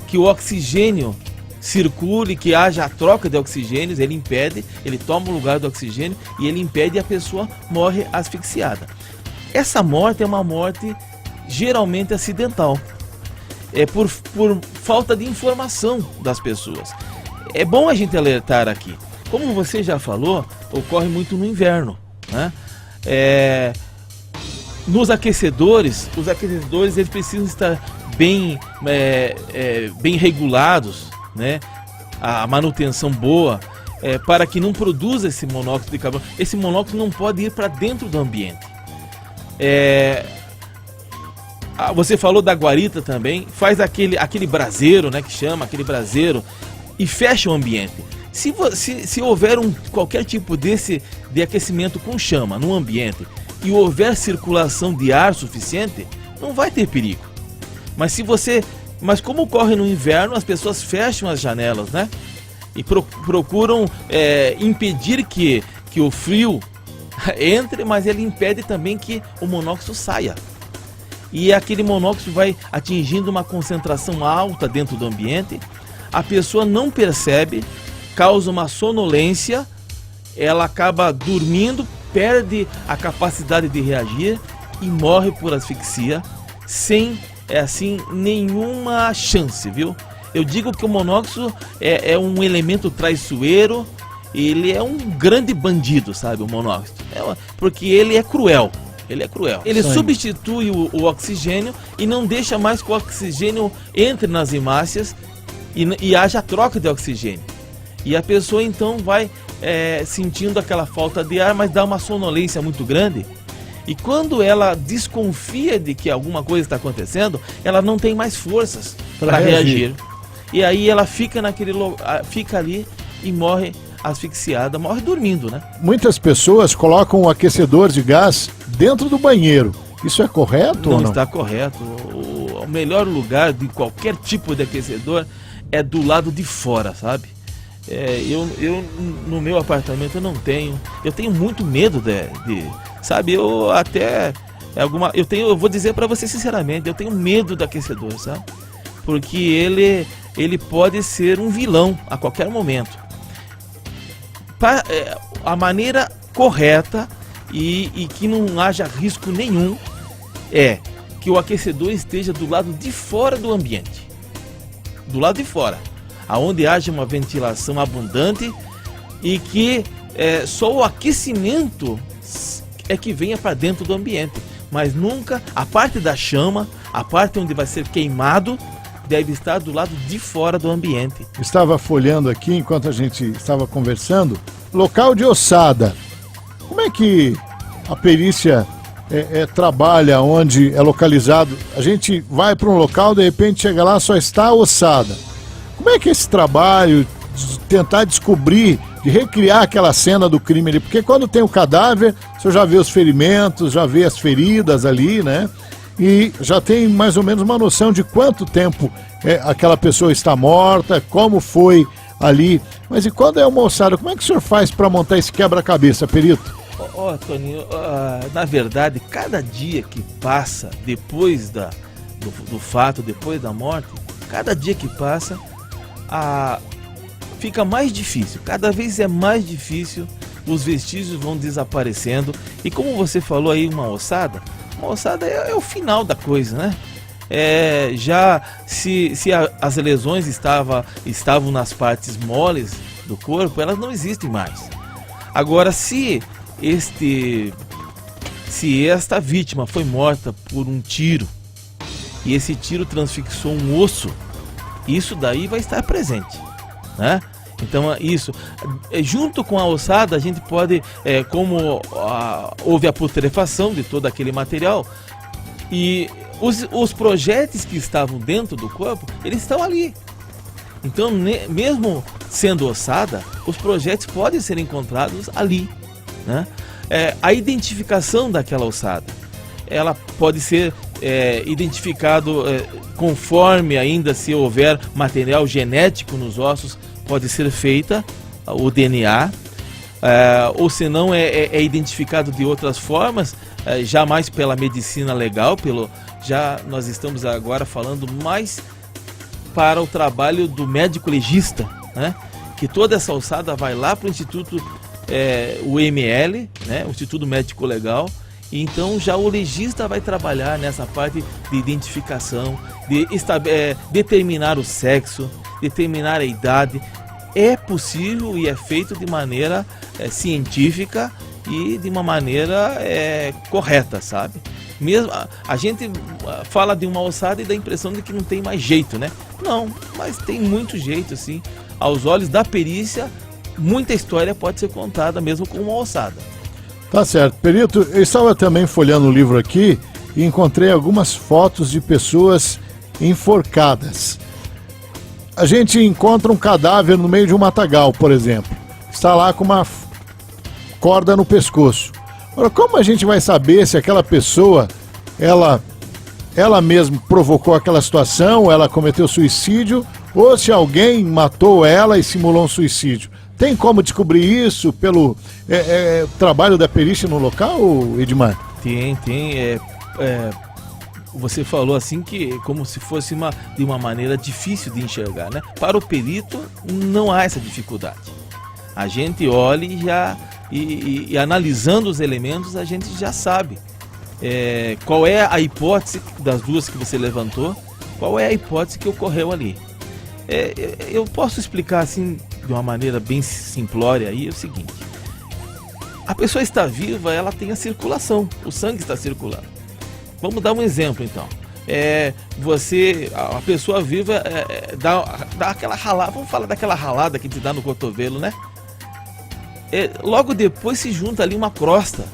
Speaker 4: que o oxigênio circule, que haja a troca de oxigênios. Ele toma o lugar do oxigênio e ele impede, e a pessoa morre asfixiada. Essa morte é uma morte geralmente acidental, por falta de informação das pessoas. É bom a gente alertar aqui. Como você já falou, ocorre muito no inverno, né? Nos aquecedores, os aquecedores eles precisam estar bem regulados, né? A manutenção boa, para que não produza esse monóxido de carbono. Esse monóxido não pode ir para dentro do ambiente. Você falou da guarita também, faz aquele braseiro, né, que chama, aquele braseiro, e fecha o ambiente. Se houver qualquer tipo de aquecimento com chama no ambiente e houver circulação de ar suficiente, não vai ter perigo. Mas como ocorre no inverno, as pessoas fecham as janelas, né? E procuram impedir que o frio entre, mas ele impede também que o monóxido saia. E aquele monóxido vai atingindo uma concentração alta dentro do ambiente, a pessoa não percebe, causa uma sonolência, ela acaba dormindo, perde a capacidade de reagir e morre por asfixia, sem nenhuma chance, viu? Eu digo que o monóxido é um elemento traiçoeiro, ele é um grande bandido, sabe, o monóxido, porque ele é cruel. Ele substitui o oxigênio e não deixa mais que o oxigênio entre nas hemácias e haja troca de oxigênio. E a pessoa então vai sentindo aquela falta de ar, mas dá uma sonolência muito grande. E quando ela desconfia de que alguma coisa está acontecendo, ela não tem mais forças para reagir. E aí ela fica ali e morre asfixiada, morre dormindo, né?
Speaker 2: Muitas pessoas colocam o aquecedor de gás dentro do banheiro. Isso é correto ou não?
Speaker 4: Não está correto. O melhor lugar de qualquer tipo de aquecedor é do lado de fora, sabe? Eu no meu apartamento eu não tenho. Eu tenho muito medo sabe? Eu vou dizer para você sinceramente, eu tenho medo do aquecedor, sabe? Porque ele pode ser um vilão a qualquer momento. a maneira correta e que não haja risco nenhum é que o aquecedor esteja do lado de fora do ambiente. Do lado de fora, aonde haja uma ventilação abundante e que só o aquecimento é que venha para dentro do ambiente. Mas nunca a parte da chama, a parte onde vai ser queimado, deve estar do lado de fora do ambiente.
Speaker 2: Estava folheando aqui enquanto a gente estava conversando. Local de ossada. Como é que a perícia trabalha onde é localizado? A gente vai para um local, de repente chega lá, só está a ossada. Como é que é esse trabalho de tentar descobrir, de recriar aquela cena do crime ali? Porque quando tem o cadáver, você já vê os ferimentos, já vê as feridas ali, né? E já tem mais ou menos uma noção de quanto tempo aquela pessoa está morta, como foi ali. Mas e quando é uma ossada, como é que o senhor faz para montar esse quebra-cabeça, perito?
Speaker 4: Toninho, na verdade, cada dia que passa depois do fato, depois da morte, cada dia que passa, fica mais difícil, cada vez é mais difícil, os vestígios vão desaparecendo. E como você falou aí, uma ossada é o final da coisa, né? Já se as lesões estavam nas partes moles do corpo, elas não existem mais. Agora, se esta vítima foi morta por um tiro e esse tiro transfixou um osso, isso daí vai estar presente, né? Então isso, junto com a ossada, a gente pode, como houve a putrefação de todo aquele material e os projéteis que estavam dentro do corpo, eles estão ali. Então, mesmo sendo ossada, os projéteis podem ser encontrados ali, né? A identificação daquela ossada, ela pode ser identificado conforme ainda, se houver material genético nos ossos, pode ser feita o DNA, ou se não é identificado de outras formas, jamais pela medicina legal, já nós estamos agora falando mais para o trabalho do médico legista, né? Que toda essa ossada vai lá para o Instituto o IML, né? O Instituto Médico Legal, e então já o legista vai trabalhar nessa parte de identificação, de determinar o sexo, determinar a idade. É possível e é feito de maneira científica e de uma maneira correta, sabe? Mesmo a gente fala de uma ossada e dá a impressão de que não tem mais jeito, né? Não, mas tem muito jeito, sim. Aos olhos da perícia, muita história pode ser contada mesmo com uma ossada.
Speaker 2: Tá certo. Perito, eu estava também folheando o livro aqui e encontrei algumas fotos de pessoas enforcadas. A gente encontra um cadáver no meio de um matagal, por exemplo. Está lá com uma corda no pescoço. Agora, como a gente vai saber se aquela pessoa, ela mesma provocou aquela situação, ela cometeu suicídio, ou se alguém matou ela e simulou um suicídio? Tem como descobrir isso pelo trabalho da perícia no local, Edmar?
Speaker 4: Tem. Você falou assim que como se fosse de uma maneira difícil de enxergar, né? Para o perito não há essa dificuldade. A gente olha e analisando os elementos a gente já sabe qual é a hipótese das duas que você levantou, qual é a hipótese que ocorreu ali. Eu posso explicar assim de uma maneira bem simplória aí, é o seguinte: a pessoa está viva, ela tem a circulação, o sangue está circulando. Vamos dar um exemplo então. A pessoa viva dá aquela ralada, vamos falar daquela ralada que te dá no cotovelo, né? Logo depois se junta ali uma crosta,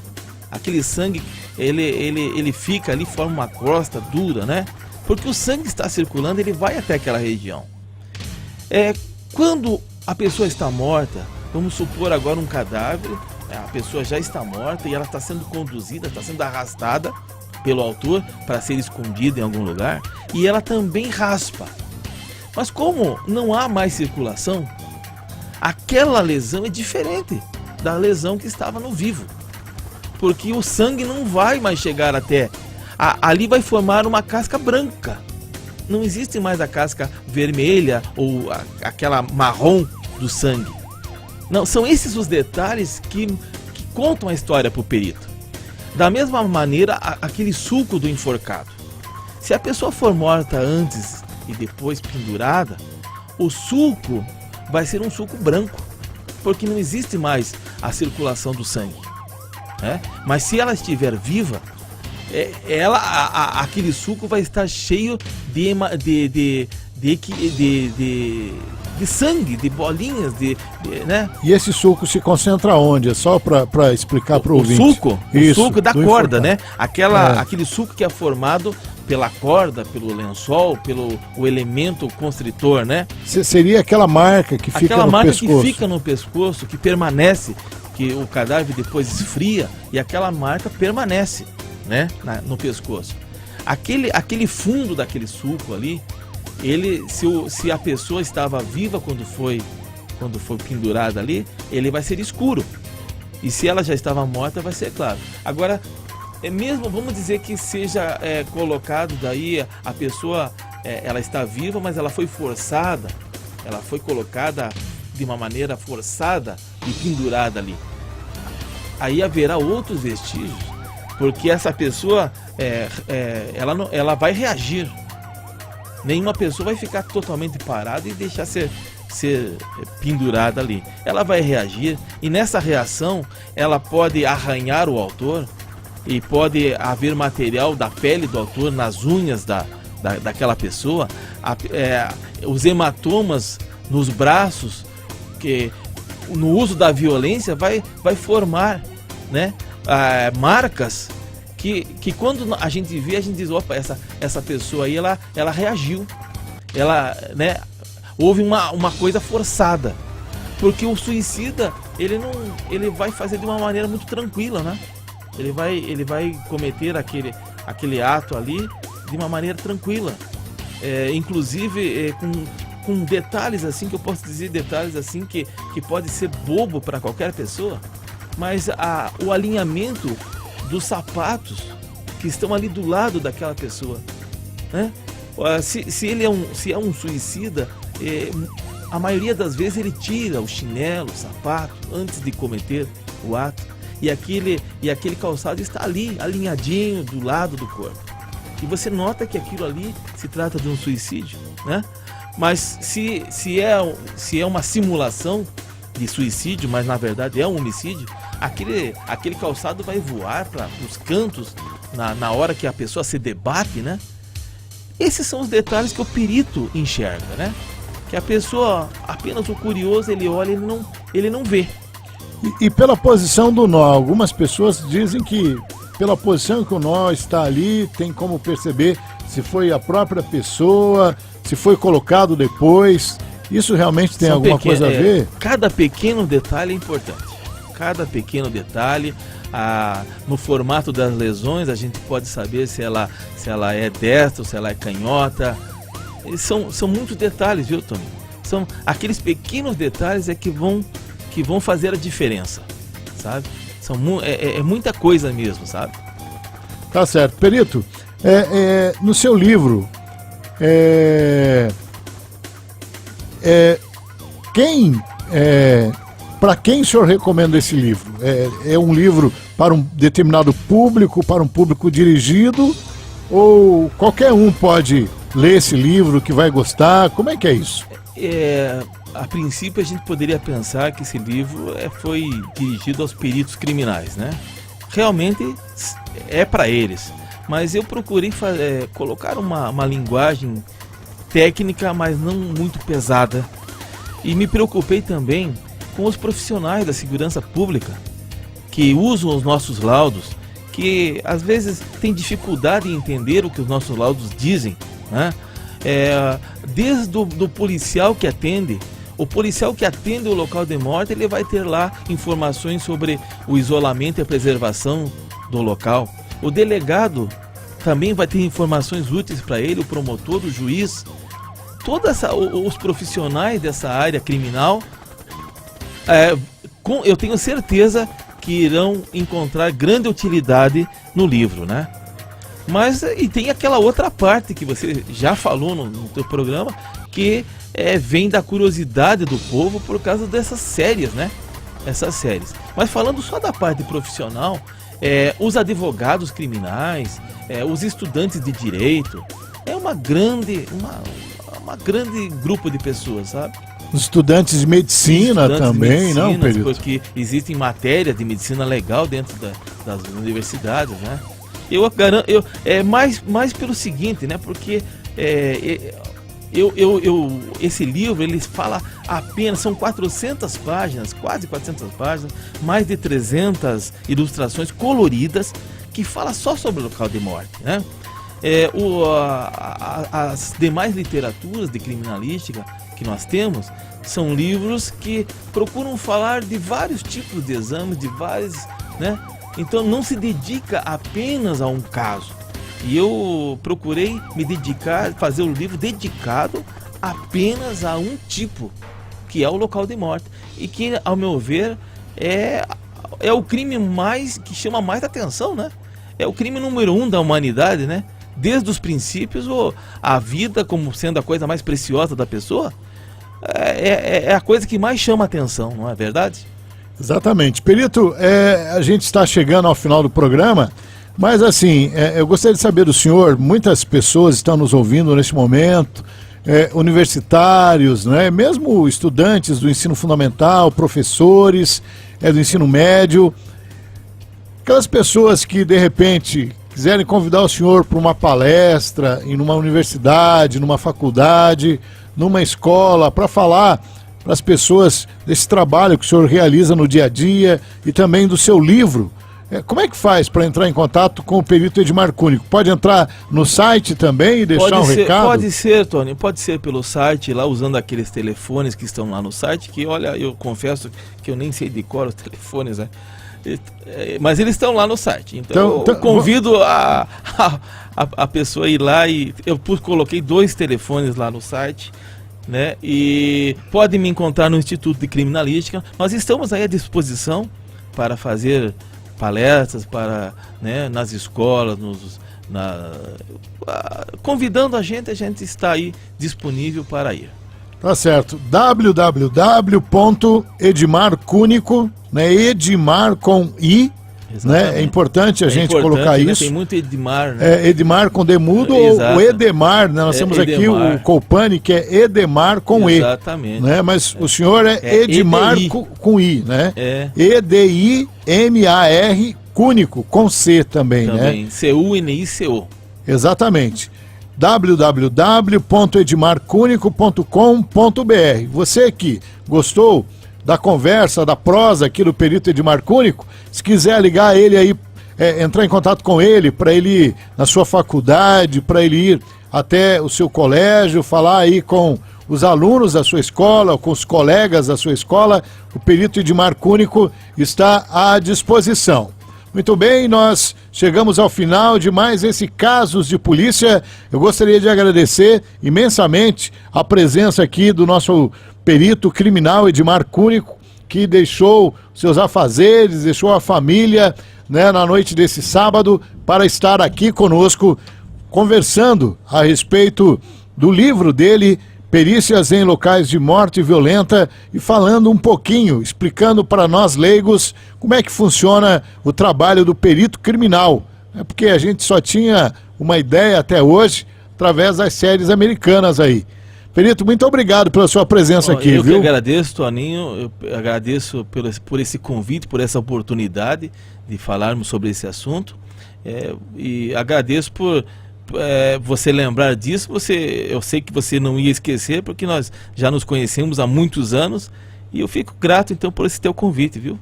Speaker 4: aquele sangue, ele fica ali, forma uma crosta dura, né? Porque o sangue está circulando, ele vai até aquela região. Quando a pessoa está morta, vamos supor agora um cadáver, a pessoa já está morta e ela está sendo conduzida, está sendo arrastada pelo autor para ser escondida em algum lugar, e ela também raspa. Mas como não há mais circulação, aquela lesão é diferente da lesão que estava no vivo, porque o sangue não vai mais chegar até. Ali vai formar uma casca branca. Não existe mais a casca vermelha ou aquela marrom do sangue. Não, são esses os detalhes que contam a história para o perito. Da mesma maneira, aquele sulco do enforcado. Se a pessoa for morta antes e depois pendurada, o sulco vai ser um sulco branco, porque não existe mais a circulação do sangue, né? Mas se ela estiver viva, aquele sulco vai estar cheio de sangue, de bolinhas, né?
Speaker 2: E esse sulco se concentra onde? É só para explicar para o ouvinte.
Speaker 4: O sulco da corda,
Speaker 2: enforcado,
Speaker 4: né? Aquele sulco que é formado pela corda, pelo lençol, pelo o elemento constritor, né?
Speaker 2: Seria aquela marca que fica no pescoço.
Speaker 4: Aquela marca que fica no pescoço, que permanece, que o cadáver depois esfria e aquela marca permanece, né? No pescoço. Aquele fundo daquele sulco ali, se a pessoa estava viva quando foi pendurada ali, ele vai ser escuro. E se ela já estava morta, vai ser claro. Agora, mesmo, vamos dizer que seja colocado daí, a pessoa, ela está viva, mas ela foi forçada, ela foi colocada de uma maneira forçada e pendurada ali. Aí haverá outros vestígios, porque essa pessoa, ela vai reagir. Nenhuma pessoa vai ficar totalmente parada e deixar ser pendurada ali. Ela vai reagir, e nessa reação ela pode arranhar o autor, e pode haver material da pele do autor nas unhas daquela pessoa, os hematomas nos braços, que no uso da violência vai formar, né, marcas que quando a gente vê, a gente diz, opa, essa pessoa aí, ela reagiu, né, houve uma coisa forçada, porque o suicida, ele vai fazer de uma maneira muito tranquila, né? Ele vai cometer aquele ato ali de uma maneira tranquila, inclusive com detalhes assim, que eu posso dizer, detalhes assim que pode ser bobo para qualquer pessoa, mas o alinhamento dos sapatos que estão ali do lado daquela pessoa, né? Se é um suicida, a maioria das vezes ele tira o chinelo, o sapato, antes de cometer o ato. E aquele calçado está ali, alinhadinho do lado do corpo. E você nota que aquilo ali se trata de um suicídio, né? Mas se é uma simulação de suicídio, mas na verdade é um homicídio, aquele calçado vai voar para os cantos na hora que a pessoa se debate, né? Esses são os detalhes que o perito enxerga, né? Que a pessoa, apenas o curioso, ele olha e ele não vê.
Speaker 2: E pela posição do nó, algumas pessoas dizem que pela posição que o nó está ali, tem como perceber se foi a própria pessoa, se foi colocado depois. Isso realmente tem alguma coisa a ver?
Speaker 4: Cada pequeno detalhe é importante. Cada pequeno detalhe, no formato das lesões, a gente pode saber se ela é destra ou se ela é canhota. São muitos detalhes, viu, Tony? São aqueles pequenos detalhes que vão fazer a diferença, sabe? É muita coisa mesmo, sabe?
Speaker 2: Tá certo. Perito, no seu livro, para quem o senhor recomenda esse livro? É um livro para um determinado público, para um público dirigido, ou qualquer um pode ler esse livro que vai gostar? Como é que é isso?
Speaker 4: A princípio a gente poderia pensar que esse livro foi dirigido aos peritos criminais, né? Realmente é para eles, mas eu procurei colocar uma linguagem técnica, mas não muito pesada, e me preocupei também com os profissionais da segurança pública que usam os nossos laudos, que às vezes têm dificuldade em entender o que os nossos laudos dizem, né? Desde do policial que atende. O policial que atende o local de morte, ele vai ter lá informações sobre o isolamento e a preservação do local. O delegado também vai ter informações úteis para ele, o promotor, o juiz. Os profissionais dessa área criminal, eu tenho certeza que irão encontrar grande utilidade no livro, né? Mas e tem aquela outra parte que você já falou no teu programa, que vem da curiosidade do povo por causa dessas séries, né? Essas séries. Mas falando só da parte profissional, os advogados criminais, os estudantes de direito, é uma grande grupo de pessoas, sabe?
Speaker 2: Os estudantes de medicina também, não, Perito?
Speaker 4: Porque existem matérias de medicina legal dentro das universidades, né? Eu garanto, mais pelo seguinte, né? Porque esse livro, ele fala apenas, são 400 páginas, quase 400 páginas, mais de 300 ilustrações coloridas, que fala só sobre o local de morte, né? As demais literaturas de criminalística que nós temos são livros que procuram falar de vários tipos de exames, de vários, né? Então não se dedica apenas a um caso. E eu procurei me dedicar, fazer um livro dedicado apenas a um tipo, que é o local de morte. E que, ao meu ver, é o crime que chama mais atenção, né? É o crime número 1 da humanidade, né? Desde os princípios, a vida como sendo a coisa mais preciosa da pessoa, é a coisa que mais chama atenção, não é verdade?
Speaker 2: Exatamente. Perito, a gente está chegando ao final do programa, mas assim, eu gostaria de saber do senhor, muitas pessoas estão nos ouvindo neste momento, universitários, né? Mesmo estudantes do ensino fundamental, professores do ensino médio, aquelas pessoas que de repente quiserem convidar o senhor para uma palestra em uma universidade, numa faculdade, numa escola, para falar para as pessoas desse trabalho que o senhor realiza no dia a dia e também do seu livro. Como é que faz para entrar em contato com o perito Edmar Cúnico? Pode entrar no site também e deixar um recado?
Speaker 4: Pode ser, Tony, pode ser pelo site, lá usando aqueles telefones que estão lá no site, que olha, eu confesso que eu nem sei de cor os telefones, né? Mas eles estão lá no site, então eu convido a pessoa a ir lá, e eu coloquei 2 telefones lá no site, né? E pode me encontrar no Instituto de Criminalística. Nós estamos aí à disposição para fazer palestras né, nas escolas, convidando a gente está aí disponível para ir.
Speaker 2: Tá certo. www.edmarcunico, né? Edmar com I, né? É importante a gente colocar isso.
Speaker 4: Tem muito Edmar, né?
Speaker 2: Edmar com demudo ou Edemar, né? Nós temos aqui o Copani, que é Edemar com E.
Speaker 4: Exatamente.
Speaker 2: Né? Mas o senhor é Edmar com I, né? EDIMAR Cúnico, com C também, né?
Speaker 4: CUNICO.
Speaker 2: Exatamente. www.edmarcunico.com.br. Você que gostou da conversa, da prosa aqui do perito Edmar Cúnico, se quiser ligar ele aí, entrar em contato com ele, para ele ir na sua faculdade, para ele ir até o seu colégio, falar aí com os alunos da sua escola, com os colegas da sua escola, o perito Edmar Cúnico está à disposição. Muito bem, nós chegamos ao final de mais esse Casos de Polícia. Eu gostaria de agradecer imensamente a presença aqui do nosso perito criminal Edmar Cúnico, que deixou seus afazeres, deixou a família, né, na noite desse sábado para estar aqui conosco conversando a respeito do livro dele, Perícias em Locais de Morte Violenta, e falando um pouquinho, explicando para nós leigos como é que funciona o trabalho do perito criminal. Porque a gente só tinha uma ideia até hoje através das séries americanas aí. Perito, muito obrigado pela sua presença aqui, viu?
Speaker 4: Eu que agradeço, Toninho, eu agradeço por esse convite, por essa oportunidade de falarmos sobre esse assunto, e agradeço por você lembrar disso. Eu sei que você não ia esquecer, porque nós já nos conhecemos há muitos anos, e eu fico grato então por esse teu convite, viu?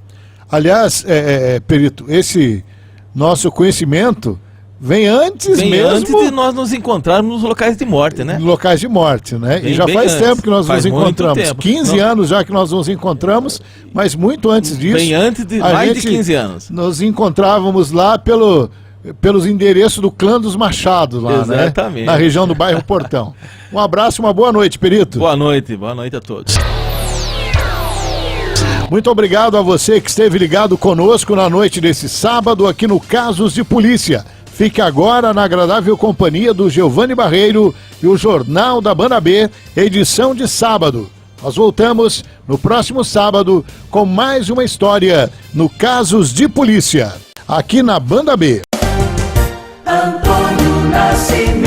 Speaker 2: Aliás, perito, esse nosso conhecimento vem antes
Speaker 4: de nós nos encontrarmos nos locais de morte, né?
Speaker 2: Locais de morte, né? E já faz tempo que nós nos encontramos. 15 anos já que nós nos encontramos, mas muito antes disso.
Speaker 4: Bem antes de mais de 15 anos.
Speaker 2: Nos encontrávamos lá pelos endereços do clã dos Machados lá,
Speaker 4: exatamente,
Speaker 2: né? Na região do bairro Portão. Um abraço, uma boa noite, perito.
Speaker 4: Boa noite a todos.
Speaker 2: Muito obrigado a você que esteve ligado conosco na noite desse sábado aqui no Casos de Polícia. Fique agora na agradável companhia do Giovanni Barreiro e o Jornal da Banda B, edição de sábado. Nós voltamos no próximo sábado com mais uma história no Casos de Polícia, aqui na Banda B.
Speaker 3: Antônio Nascimento.